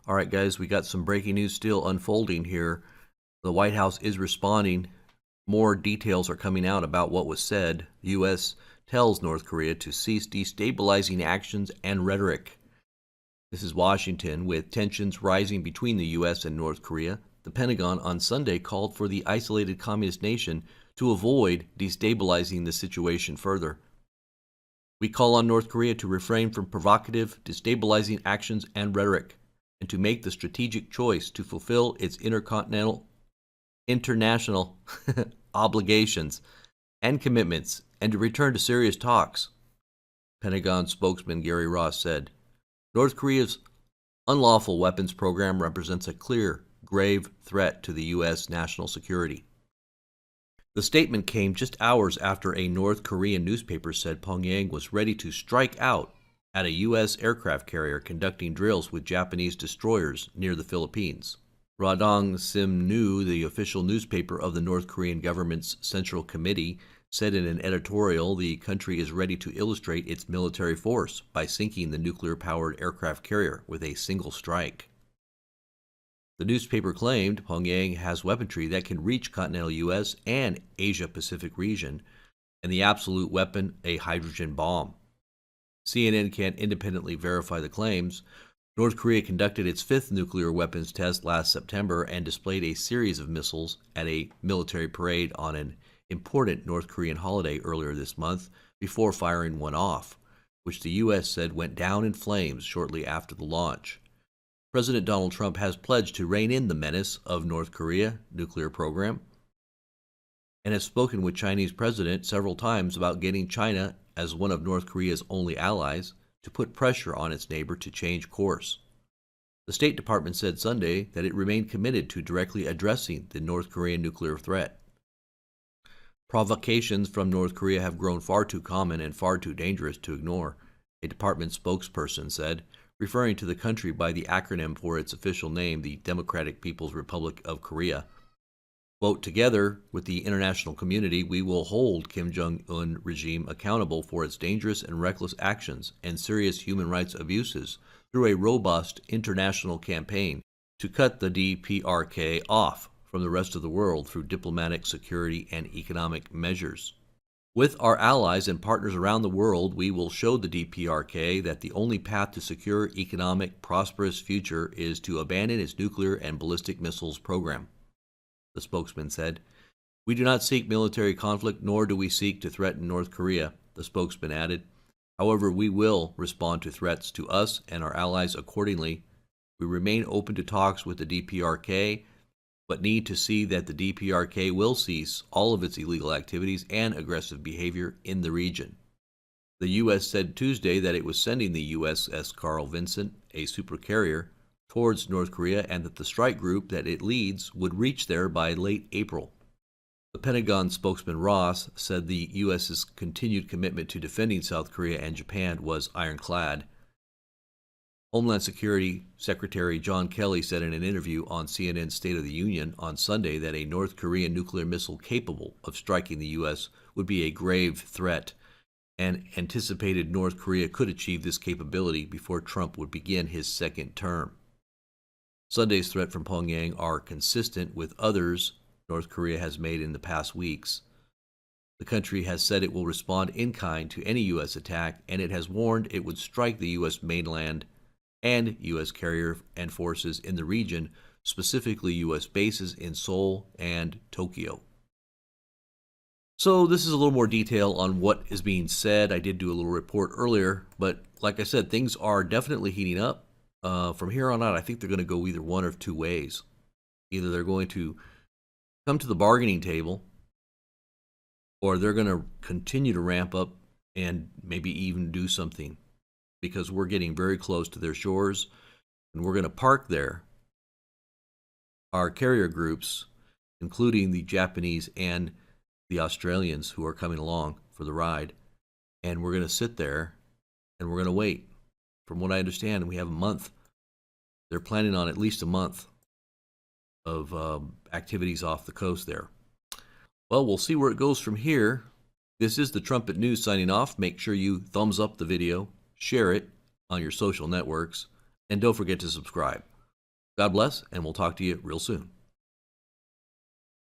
All right, guys, we got some breaking news still unfolding here. The White House is responding. More details are coming out about what was said. The U.S. tells North Korea to cease destabilizing actions and rhetoric. This is Washington. With tensions rising between the U.S. and North Korea, the Pentagon on Sunday called for the isolated communist nation to avoid destabilizing the situation further. We call on North Korea to refrain from provocative, destabilizing actions and rhetoric, and to make the strategic choice to fulfill its international obligations and commitments, and to return to serious talks, Pentagon spokesman Gary Ross said. North Korea's unlawful weapons program represents a clear, grave threat to the U.S. national security. The statement came just hours after a North Korean newspaper said Pyongyang was ready to strike out at a U.S. aircraft carrier conducting drills with Japanese destroyers near the Philippines. Radong Simnu, the official newspaper of the North Korean government's Central Committee, said in an editorial the country is ready to illustrate its military force by sinking the nuclear-powered aircraft carrier with a single strike. The newspaper claimed Pyongyang has weaponry that can reach continental U.S. and Asia-Pacific region, and the absolute weapon, a hydrogen bomb. CNN can't independently verify the claims. North Korea conducted its fifth nuclear weapons test last September and displayed a series of missiles at a military parade on an important North Korean holiday earlier this month before firing one off, which the U.S. said went down in flames shortly after the launch. President Donald Trump has pledged to rein in the menace of North Korea's nuclear program and has spoken with Chinese President several times about getting China, as one of North Korea's only allies, to put pressure on its neighbor to change course. The State Department said Sunday that it remained committed to directly addressing the North Korean nuclear threat. Provocations from North Korea have grown far too common and far too dangerous to ignore, a department spokesperson said, referring to the country by the acronym for its official name, the Democratic People's Republic of Korea. Quote, together with the international community, we will hold Kim Jong-un regime accountable for its dangerous and reckless actions and serious human rights abuses through a robust international campaign to cut the DPRK off from the rest of the world through diplomatic, security, and economic measures. With our allies and partners around the world, we will show the DPRK that the only path to secure, economic, prosperous future is to abandon its nuclear and ballistic missiles program, the spokesman said. We do not seek military conflict, nor do we seek to threaten North Korea, the spokesman added. However, we will respond to threats to us and our allies accordingly. We remain open to talks with the DPRK, but need to see that the DPRK will cease all of its illegal activities and aggressive behavior in the region. The U.S. said Tuesday that it was sending the USS Carl Vinson, a supercarrier, towards North Korea and that the strike group that it leads would reach there by late April. The Pentagon spokesman Ross said the U.S.'s continued commitment to defending South Korea and Japan was ironclad. Homeland Security Secretary John Kelly said in an interview on CNN's State of the Union on Sunday that a North Korean nuclear missile capable of striking the U.S. would be a grave threat, and anticipated North Korea could achieve this capability before Trump would begin his second term. Sunday's threat from Pyongyang are consistent with others North Korea has made in the past weeks. The country has said it will respond in kind to any U.S. attack, and it has warned it would strike the U.S. mainland and U.S. carrier and forces in the region, specifically U.S. bases in Seoul and Tokyo. So this is a little more detail on what is being said. I did do a little report earlier, but like I said, things are definitely heating up. From here on out, I think they're going to go either one of two ways. Either they're going to come to the bargaining table, or they're going to continue to ramp up and maybe even do something, because we're getting very close to their shores, and we're going to park there our carrier groups, including the Japanese and the Australians who are coming along for the ride, and we're going to sit there and we're going to wait. From what I understand, we have a month. They're planning on at least a month of activities off the coast there. Well, we'll see where it goes from here. This is the Trumpet News signing off. Make sure you thumbs up the video, share it on your social networks, and don't forget to subscribe. God bless, and we'll talk to you real soon.